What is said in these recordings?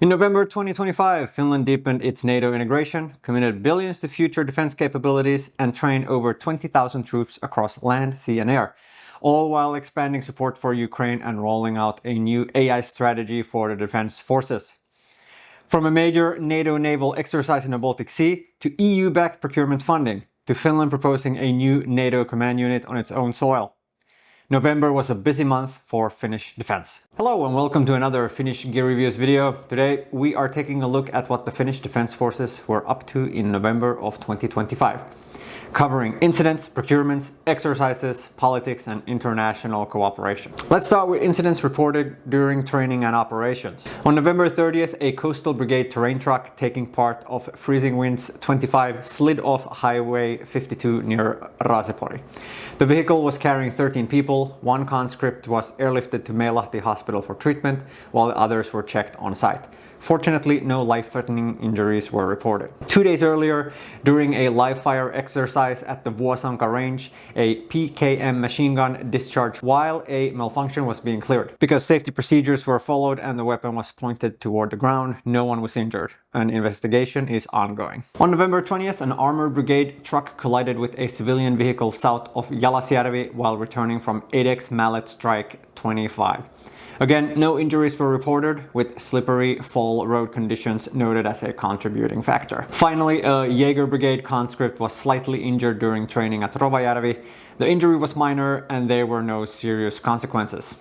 In November 2025, Finland deepened its NATO integration, committed billions to future defense capabilities, and trained over 20,000 troops across land, sea, and air, all while expanding support for Ukraine and rolling out a new AI strategy for the defense forces. From a major NATO naval exercise in the Baltic Sea to EU-backed procurement funding, to Finland proposing a new NATO command unit on its own soil. November was a busy month for Finnish defense. Hello and welcome to another Finnish Gear Reviews video. Today we are taking a look at what the Finnish Defense Forces were up to in November of 2025. Covering incidents, procurements, exercises, politics and international cooperation. Let's start with incidents reported during training and operations. On November 30th, a coastal brigade terrain truck taking part of Freezing Winds 25 slid off Highway 52 near Raasepori. The vehicle was carrying 13 people. One conscript was airlifted to Meilahti Hospital for treatment, while the others were checked on site. Fortunately, no life-threatening injuries were reported. 2 days earlier, during a live-fire exercise at the Vuosanka range, a PKM machine gun discharged while a malfunction was being cleared. Because safety procedures were followed and the weapon was pointed toward the ground, no one was injured. An investigation is ongoing. On November 20th, an armored brigade truck collided with a civilian vehicle south of Jalasjärvi while returning from 8X Mallet Strike 25. Again, no injuries were reported, with slippery fall road conditions noted as a contributing factor. Finally, a Jaeger Brigade conscript was slightly injured during training at Rovajärvi. The injury was minor and there were no serious consequences.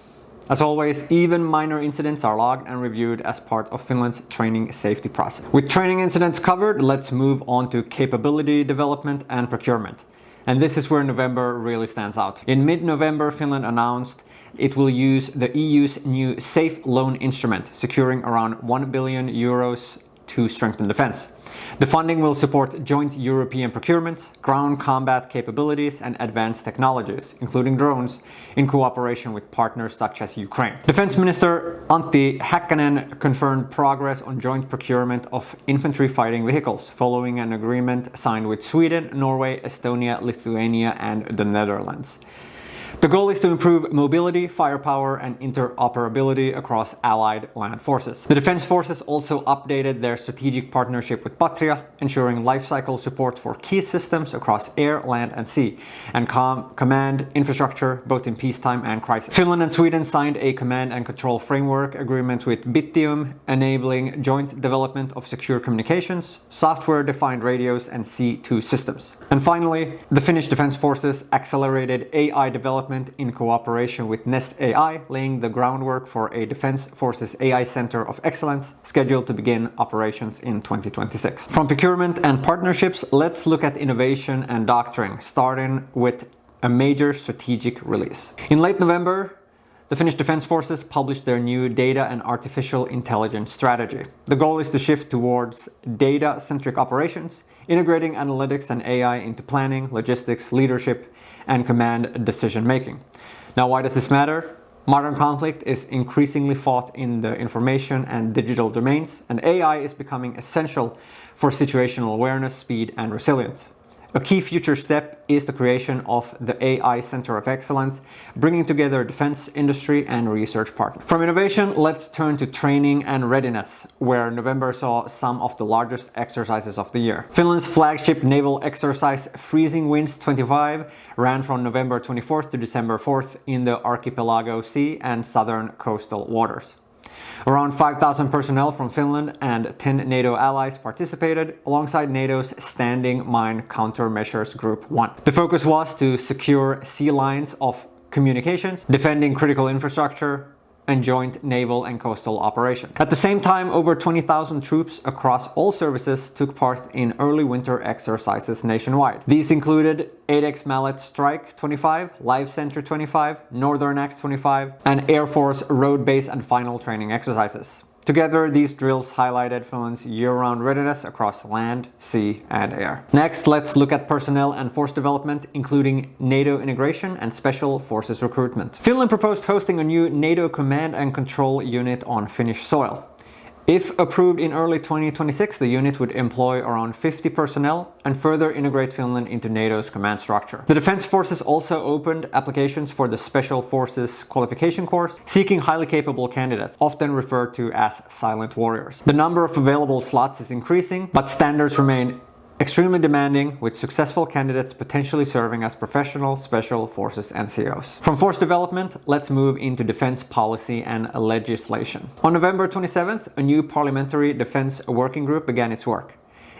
As always, even minor incidents are logged and reviewed as part of Finland's training safety process. With training incidents covered, let's move on to capability development and procurement. And this is where November really stands out. In mid-November, Finland announced it will use the EU's new Safe Loan Instrument, securing around 1 billion euros to strengthen defense. The funding will support joint European procurements, ground combat capabilities and advanced technologies, including drones, in cooperation with partners such as Ukraine. Defense Minister Antti Häkkänen confirmed progress on joint procurement of infantry fighting vehicles, following an agreement signed with Sweden, Norway, Estonia, Lithuania and the Netherlands. The goal is to improve mobility, firepower and interoperability across allied land forces. The Defense Forces also updated their strategic partnership with Patria, ensuring lifecycle support for key systems across air, land and sea, and command infrastructure both in peacetime and crisis. Finland and Sweden signed a command and control framework agreement with Bittium, enabling joint development of secure communications, software-defined radios and C2 systems. And finally, the Finnish Defense Forces accelerated AI development in cooperation with Nest AI, laying the groundwork for a Defense Forces AI Center of Excellence scheduled to begin operations in 2026. From procurement and partnerships, let's look at innovation and doctrine, starting with a major strategic release. In late November, the Finnish Defense Forces published their new Data and Artificial Intelligence strategy. The goal is to shift towards data-centric operations, integrating analytics and AI into planning, logistics, leadership, and command decision-making. Now, why does this matter? Modern conflict is increasingly fought in the information and digital domains, and AI is becoming essential for situational awareness, speed, and resilience. A key future step is the creation of the AI Center of Excellence, bringing together defense, industry, and research partners. From innovation, let's turn to training and readiness, where November saw some of the largest exercises of the year. Finland's flagship naval exercise, Freezing Winds 25, ran from November 24th to December 4th in the Archipelago Sea and southern coastal waters. Around 5,000 personnel from Finland and 10 NATO allies participated, alongside NATO's Standing Mine Countermeasures Group 1. The focus was to secure sea lines of communications, defending critical infrastructure, and joint naval and coastal operations. At the same time, over 20,000 troops across all services took part in early winter exercises nationwide. These included 8X Mallet Strike 25, Live Center 25, Northern Axe 25, and Air Force Road Base and Final Training exercises. Together, these drills highlighted Finland's year-round readiness across land, sea, and air. Next, let's look at personnel and force development, including NATO integration and special forces recruitment. Finland proposed hosting a new NATO command and control unit on Finnish soil. If approved in early 2026, the unit would employ around 50 personnel and further integrate Finland into NATO's command structure. The Defense Forces also opened applications for the Special Forces Qualification Course, seeking highly capable candidates, often referred to as silent warriors. The number of available slots is increasing, but standards remain extremely demanding, with successful candidates potentially serving as professional special forces NCOs. From force development, let's move into defense policy and legislation. On November 27th, a new parliamentary defense working group began its work,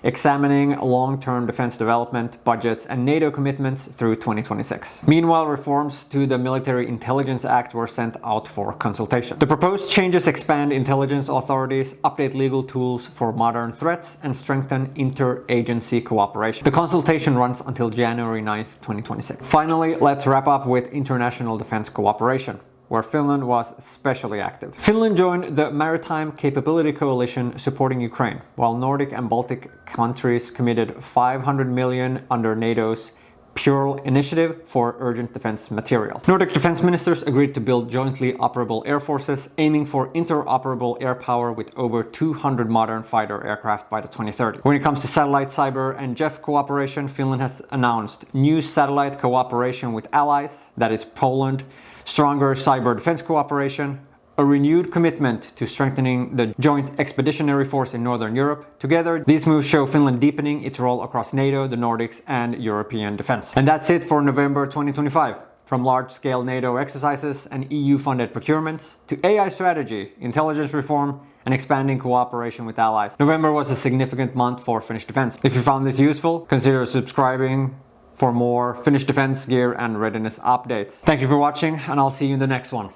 examining long-term defense development, budgets, and NATO commitments through 2026. Meanwhile, reforms to the Military Intelligence Act were sent out for consultation. The proposed changes expand intelligence authorities, update legal tools for modern threats, and strengthen interagency cooperation. The consultation runs until January 9th, 2026. Finally, let's wrap up with international defense cooperation, where Finland was especially active. Finland joined the Maritime Capability Coalition supporting Ukraine, while Nordic and Baltic countries committed 500 million under NATO's Pure Initiative for urgent defense material. Nordic defense ministers agreed to build jointly operable air forces, aiming for interoperable air power with over 200 modern fighter aircraft by the 2030. When it comes to satellite, cyber, and JEF cooperation, Finland has announced new satellite cooperation with allies, that is Poland, stronger cyber defense cooperation, a renewed commitment to strengthening the Joint Expeditionary Force in Northern Europe. Together, these moves show Finland deepening its role across NATO, the Nordics, and European defense. And that's it for November 2025. From large-scale NATO exercises and EU-funded procurements to AI strategy, intelligence reform, and expanding cooperation with allies, November was a significant month for Finnish defense. If you found this useful, consider subscribing for more Finnish defense gear and readiness updates. Thank you for watching, and I'll see you in the next one.